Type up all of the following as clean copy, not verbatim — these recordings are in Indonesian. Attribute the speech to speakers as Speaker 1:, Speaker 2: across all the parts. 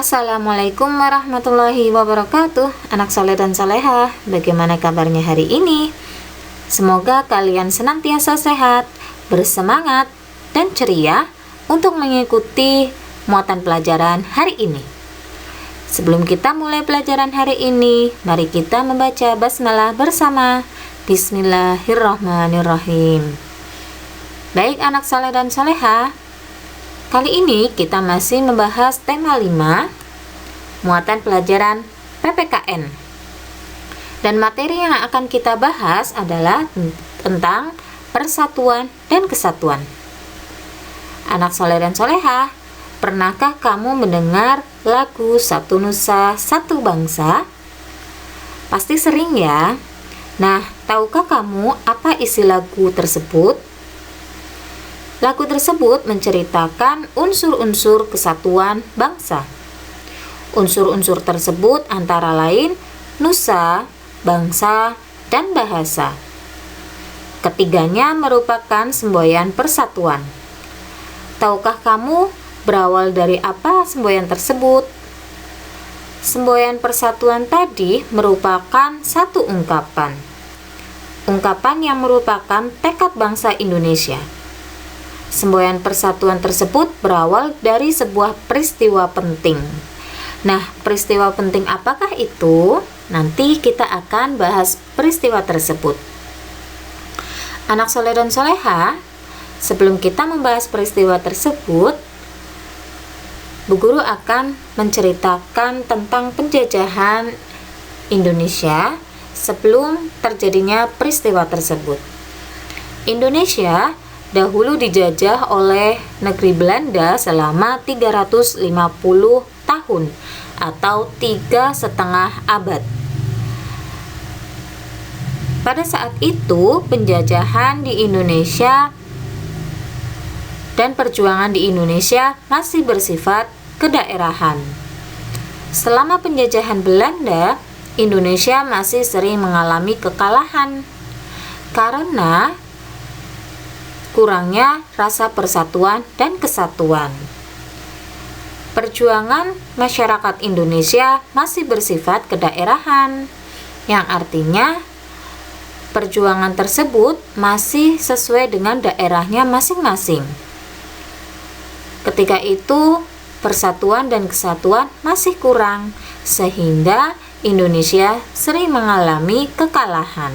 Speaker 1: Assalamualaikum warahmatullahi wabarakatuh. Anak soleh dan soleha, bagaimana kabarnya hari ini? Semoga kalian senantiasa sehat, bersemangat, dan ceria untuk mengikuti muatan pelajaran hari ini. Sebelum kita mulai pelajaran hari ini, mari kita membaca basmalah bersama. Bismillahirrahmanirrahim. Baik anak soleh dan soleha, kali ini kita masih membahas tema 5, muatan pelajaran PPKN. Dan materi yang akan kita bahas adalah tentang persatuan dan kesatuan. Anak soleh dan soleha, pernahkah kamu mendengar lagu Satu Nusa, Satu Bangsa? Pasti sering ya. Nah, tahukah kamu apa isi lagu tersebut? Lagu tersebut menceritakan unsur-unsur kesatuan bangsa. Unsur-unsur tersebut antara lain nusa, bangsa, dan bahasa. Ketiganya merupakan semboyan persatuan. Tahukah kamu berawal dari apa semboyan tersebut? Semboyan persatuan tadi merupakan satu ungkapan. Ungkapan yang merupakan tekad bangsa Indonesia. Semboyan persatuan tersebut berawal dari sebuah peristiwa penting. Nah, peristiwa penting apakah itu? Nanti kita akan bahas peristiwa tersebut. Anak soleh dan soleha, sebelum kita membahas peristiwa tersebut, Bu Guru akan menceritakan tentang penjajahan Indonesia sebelum terjadinya peristiwa tersebut. Indonesia dahulu dijajah oleh negeri Belanda selama 350 tahun atau 3,5 abad. Pada saat itu, penjajahan di Indonesia dan perjuangan di Indonesia masih bersifat kedaerahan. Selama penjajahan Belanda, Indonesia masih sering mengalami kekalahan karena kurangnya rasa persatuan dan kesatuan. Perjuangan masyarakat Indonesia masih bersifat kedaerahan, yang artinya perjuangan tersebut masih sesuai dengan daerahnya masing-masing. Ketika itu, persatuan dan kesatuan masih kurang, sehingga Indonesia sering mengalami kekalahan.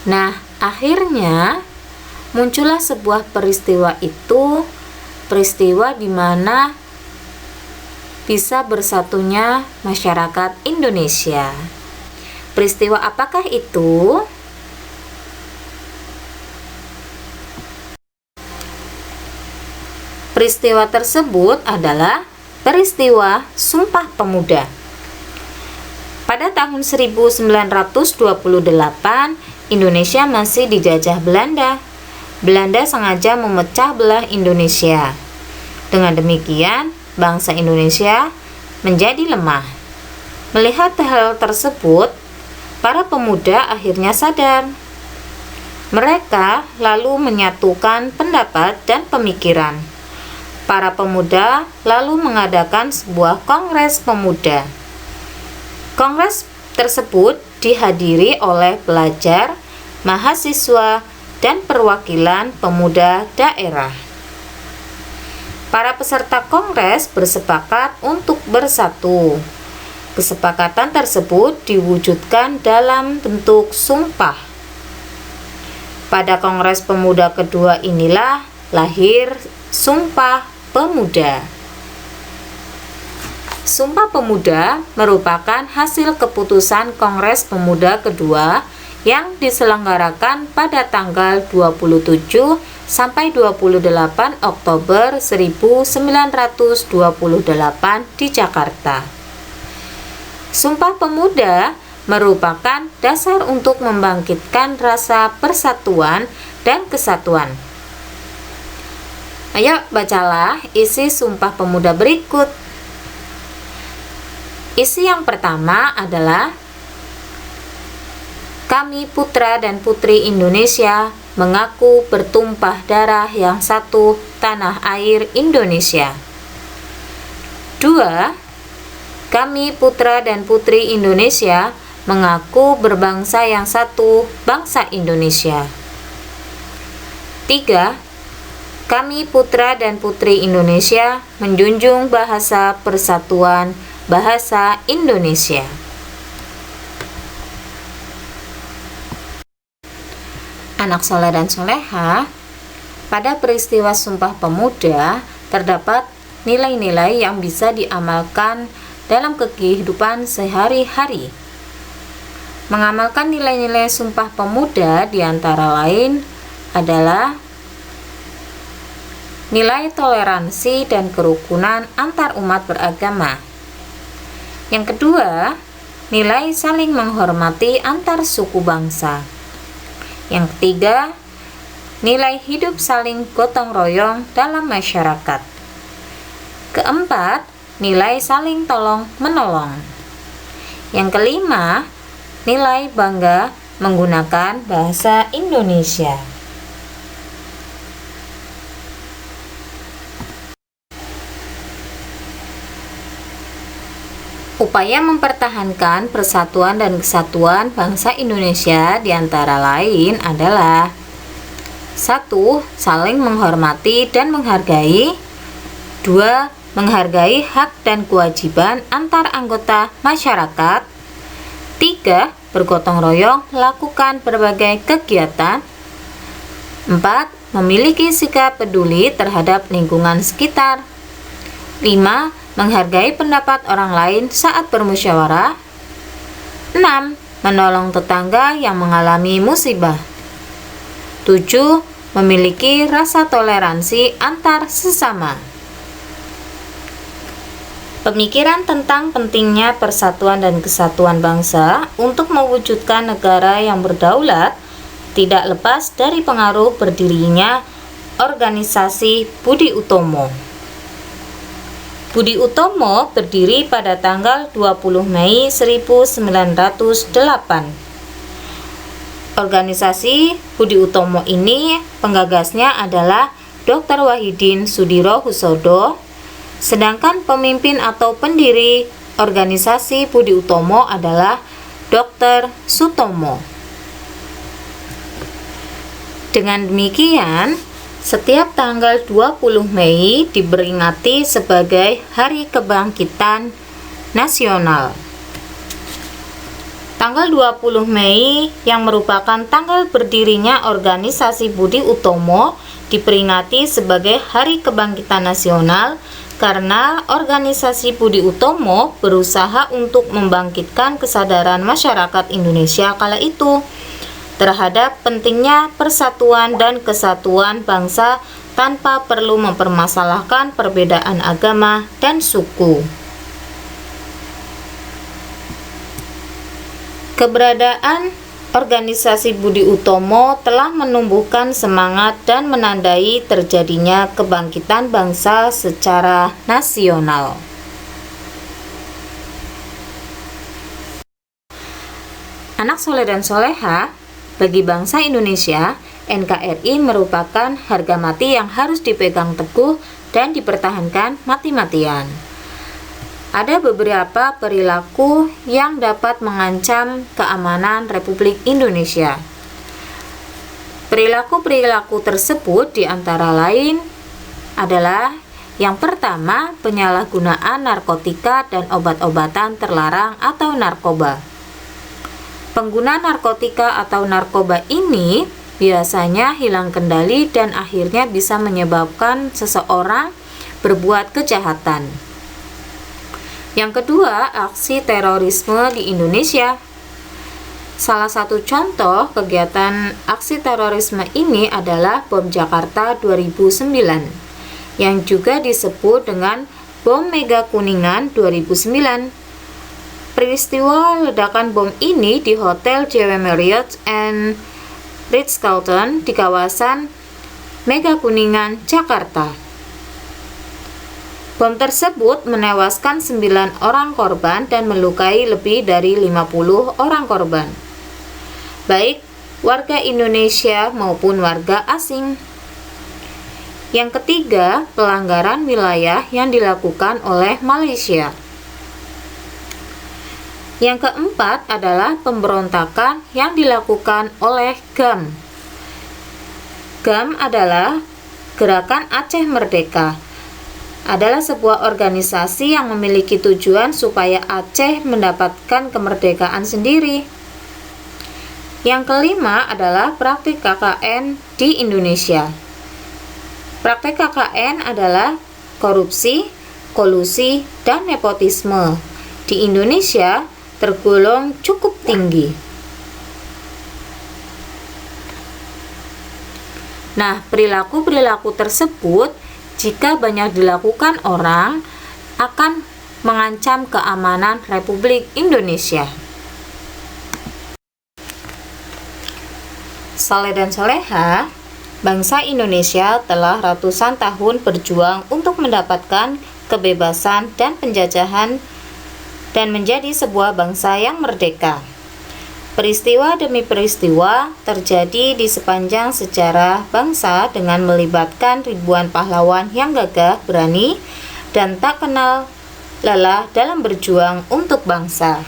Speaker 1: Nah, akhirnya muncullah sebuah peristiwa itu, peristiwa di mana bisa bersatunya masyarakat Indonesia. Peristiwa apakah itu? Peristiwa tersebut adalah peristiwa Sumpah Pemuda. Pada tahun 1928, Indonesia masih dijajah Belanda. Belanda sengaja memecah belah Indonesia. Dengan demikian, bangsa Indonesia menjadi lemah. Melihat hal tersebut, para pemuda akhirnya sadar. Mereka lalu menyatukan pendapat dan pemikiran. Para pemuda lalu mengadakan sebuah kongres pemuda. Kongres tersebut dihadiri oleh pelajar, mahasiswa, dan perwakilan pemuda daerah. Para peserta kongres bersepakat untuk bersatu. Kesepakatan tersebut diwujudkan dalam bentuk sumpah. Pada Kongres Pemuda kedua inilah lahir Sumpah Pemuda. Sumpah Pemuda merupakan hasil keputusan Kongres Pemuda kedua yang diselenggarakan pada tanggal 27 sampai 28 Oktober 1928 di Jakarta. Sumpah Pemuda merupakan dasar untuk membangkitkan rasa persatuan dan kesatuan. Ayo bacalah isi Sumpah Pemuda berikut. Isi yang pertama adalah kami putra dan putri Indonesia mengaku bertumpah darah yang satu tanah air Indonesia. 2. Kami putra dan putri Indonesia mengaku berbangsa yang satu, bangsa Indonesia. 3. Kami putra dan putri Indonesia menjunjung bahasa persatuan bahasa Indonesia. Anak soleh dan soleha, pada peristiwa Sumpah Pemuda terdapat nilai-nilai yang bisa diamalkan dalam kehidupan sehari-hari. Mengamalkan nilai-nilai Sumpah Pemuda diantara lain adalah nilai toleransi dan kerukunan antar umat beragama. Yang kedua, nilai saling menghormati antar suku bangsa. Yang ketiga, nilai hidup saling gotong royong dalam masyarakat. Keempat, nilai saling tolong menolong. Yang kelima, nilai bangga menggunakan bahasa Indonesia. Upaya mempertahankan persatuan dan kesatuan bangsa Indonesia diantara lain adalah 1. Saling menghormati dan menghargai. 2. Menghargai hak dan kewajiban antar anggota masyarakat. 3. Bergotong royong melakukan berbagai kegiatan. 4. Memiliki sikap peduli terhadap lingkungan sekitar. 5. Menghargai pendapat orang lain saat bermusyawarah. 6. Menolong tetangga yang mengalami musibah. 7. Memiliki rasa toleransi antar sesama. Pemikiran tentang pentingnya persatuan dan kesatuan bangsa untuk mewujudkan negara yang berdaulat tidak lepas dari pengaruh berdirinya organisasi Budi Utomo. Budi Utomo berdiri pada tanggal 20 Mei 1908. Organisasi Budi Utomo ini penggagasnya adalah Dr. Wahidin Sudirohusodo, sedangkan pemimpin atau pendiri organisasi Budi Utomo adalah Dr. Sutomo. Dengan demikian, setiap tanggal 20 Mei diperingati sebagai Hari Kebangkitan Nasional. Tanggal 20 Mei yang merupakan tanggal berdirinya organisasi Budi Utomo diperingati sebagai Hari Kebangkitan Nasional karena organisasi Budi Utomo berusaha untuk membangkitkan kesadaran masyarakat Indonesia kala itu terhadap pentingnya persatuan dan kesatuan bangsa tanpa perlu mempermasalahkan perbedaan agama dan suku. Keberadaan organisasi Budi Utomo telah menumbuhkan semangat dan menandai terjadinya kebangkitan bangsa secara nasional. Anak soleh dan soleha, bagi bangsa Indonesia, NKRI merupakan harga mati yang harus dipegang teguh dan dipertahankan mati-matian. Ada beberapa perilaku yang dapat mengancam keamanan Republik Indonesia. Perilaku-perilaku tersebut diantara lain adalah yang pertama, penyalahgunaan narkotika dan obat-obatan terlarang atau narkoba. Pengguna narkotika atau narkoba ini biasanya hilang kendali dan akhirnya bisa menyebabkan seseorang berbuat kejahatan. Yang kedua, aksi terorisme di Indonesia. Salah satu contoh kegiatan aksi terorisme ini adalah bom Jakarta 2009, yang juga disebut dengan bom Mega Kuningan 2009. Peristiwa ledakan bom ini di Hotel JW Marriott and Ritz-Carlton di kawasan Mega Kuningan, Jakarta. Bom tersebut menewaskan 9 orang korban dan melukai lebih dari 50 orang korban, baik warga Indonesia maupun warga asing. Yang ketiga, pelanggaran wilayah yang dilakukan oleh Malaysia. Yang keempat adalah pemberontakan yang dilakukan oleh GAM. GAM adalah Gerakan Aceh Merdeka. Adalah sebuah organisasi yang memiliki tujuan supaya Aceh mendapatkan kemerdekaan sendiri. Yang kelima adalah praktik KKN di Indonesia. Praktik KKN adalah korupsi, kolusi, dan nepotisme. Di Indonesia tergolong cukup tinggi. Nah, perilaku-perilaku tersebut jika banyak dilakukan orang akan mengancam keamanan Republik Indonesia. Saleh dan soleha, bangsa Indonesia telah ratusan tahun berjuang untuk mendapatkan kebebasan dan penjajahan dan menjadi sebuah bangsa yang merdeka. Peristiwa demi peristiwa terjadi di sepanjang sejarah bangsa dengan melibatkan ribuan pahlawan yang gagah, berani, dan tak kenal lelah dalam berjuang untuk bangsa.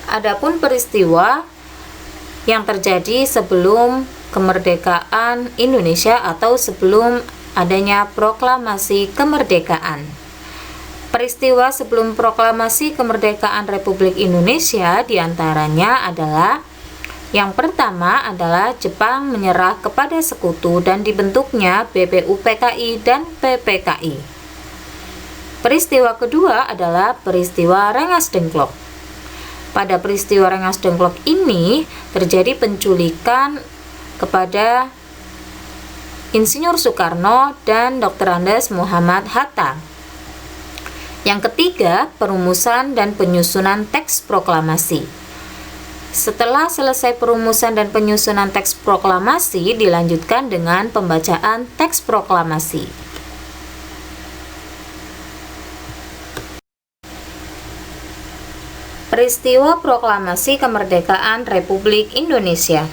Speaker 1: Adapun peristiwa yang terjadi sebelum kemerdekaan Indonesia atau sebelum adanya proklamasi kemerdekaan. Peristiwa sebelum proklamasi kemerdekaan Republik Indonesia diantaranya adalah yang pertama adalah Jepang menyerah kepada sekutu dan dibentuknya BPUPKI dan PPKI. Peristiwa kedua adalah peristiwa Rengas Dengklok. Pada peristiwa Rengas Dengklok ini terjadi penculikan kepada Insinyur Soekarno dan Dr. Andes Muhammad Hatta. Yang ketiga, perumusan dan penyusunan teks proklamasi. Setelah selesai perumusan dan penyusunan teks proklamasi, dilanjutkan dengan pembacaan teks proklamasi. Peristiwa proklamasi kemerdekaan Republik Indonesia.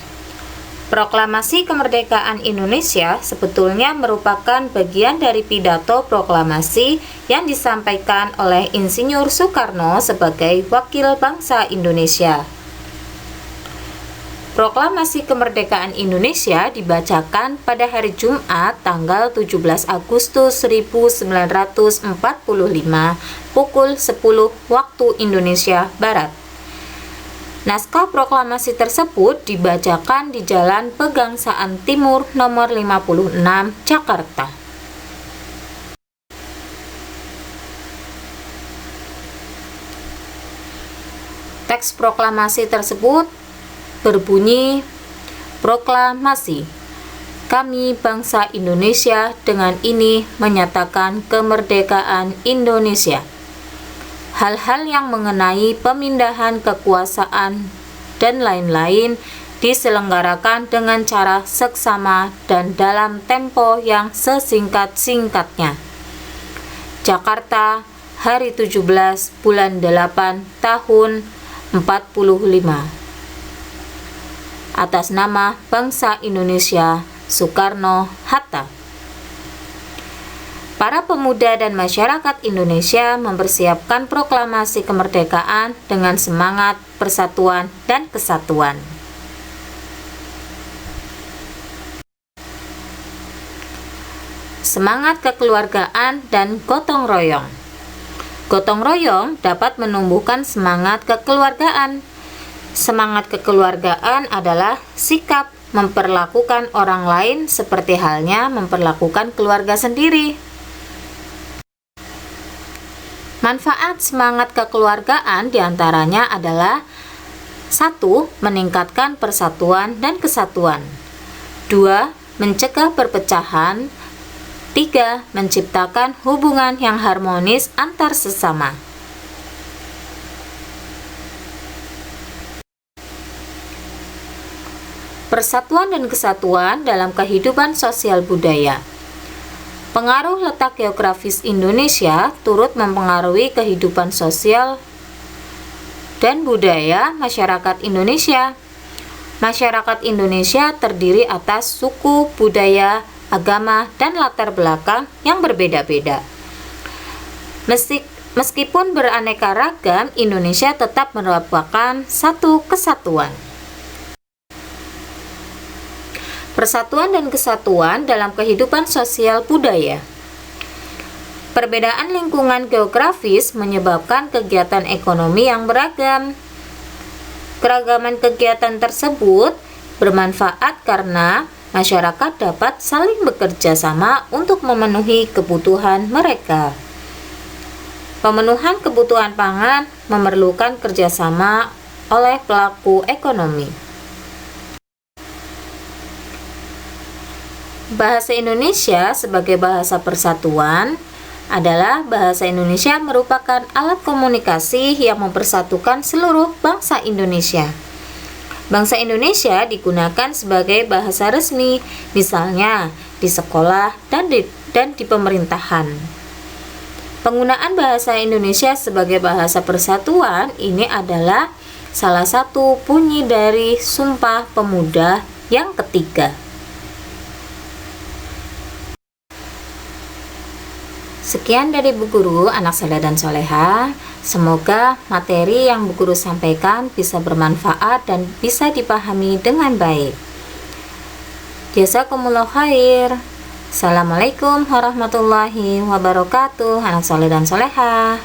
Speaker 1: Proklamasi kemerdekaan Indonesia sebetulnya merupakan bagian dari pidato proklamasi yang disampaikan oleh Insinyur Soekarno sebagai wakil bangsa Indonesia. Proklamasi kemerdekaan Indonesia dibacakan pada hari Jumat tanggal 17 Agustus 1945 pukul 10 waktu Indonesia Barat. Naskah proklamasi tersebut dibacakan di Jalan Pegangsaan Timur nomor 56, Jakarta. Teks proklamasi tersebut berbunyi, proklamasi. Kami bangsa Indonesia dengan ini menyatakan kemerdekaan Indonesia. Hal-hal yang mengenai pemindahan kekuasaan dan lain-lain diselenggarakan dengan cara seksama dan dalam tempo yang sesingkat-singkatnya. Jakarta, hari 17 bulan 8 tahun 45. Atas nama bangsa Indonesia, Soekarno-Hatta. Para pemuda dan masyarakat Indonesia mempersiapkan proklamasi kemerdekaan dengan semangat persatuan dan kesatuan. Semangat kekeluargaan dan gotong royong. Gotong royong dapat menumbuhkan semangat kekeluargaan. Semangat kekeluargaan adalah sikap memperlakukan orang lain seperti halnya memperlakukan keluarga sendiri. Manfaat semangat kekeluargaan diantaranya adalah 1. Meningkatkan persatuan dan kesatuan. 2. Mencegah perpecahan. 3. Menciptakan hubungan yang harmonis antar sesama. Persatuan dan kesatuan dalam kehidupan sosial budaya. Pengaruh letak geografis Indonesia turut mempengaruhi kehidupan sosial dan budaya masyarakat Indonesia. Masyarakat Indonesia terdiri atas suku, budaya, agama, dan latar belakang yang berbeda-beda. Meskipun beraneka ragam, Indonesia tetap merupakan satu kesatuan. Persatuan dan kesatuan dalam kehidupan sosial budaya. Perbedaan lingkungan geografis menyebabkan kegiatan ekonomi yang beragam. Keragaman kegiatan tersebut bermanfaat karena masyarakat dapat saling bekerja sama untuk memenuhi kebutuhan mereka. Pemenuhan kebutuhan pangan memerlukan kerjasama oleh pelaku ekonomi. Bahasa Indonesia sebagai bahasa persatuan adalah bahasa Indonesia merupakan alat komunikasi yang mempersatukan seluruh bangsa Indonesia. Bangsa Indonesia digunakan sebagai bahasa resmi, misalnya di sekolah dan di pemerintahan. Penggunaan bahasa Indonesia sebagai bahasa persatuan ini adalah salah satu bunyi dari Sumpah Pemuda yang ketiga. Sekian dari Bu Guru, anak soleh dan soleha. Semoga materi yang Bu Guru sampaikan bisa bermanfaat dan bisa dipahami dengan baik. Jazakumullah khair. Assalamualaikum warahmatullahi wabarakatuh, anak soleh dan soleha.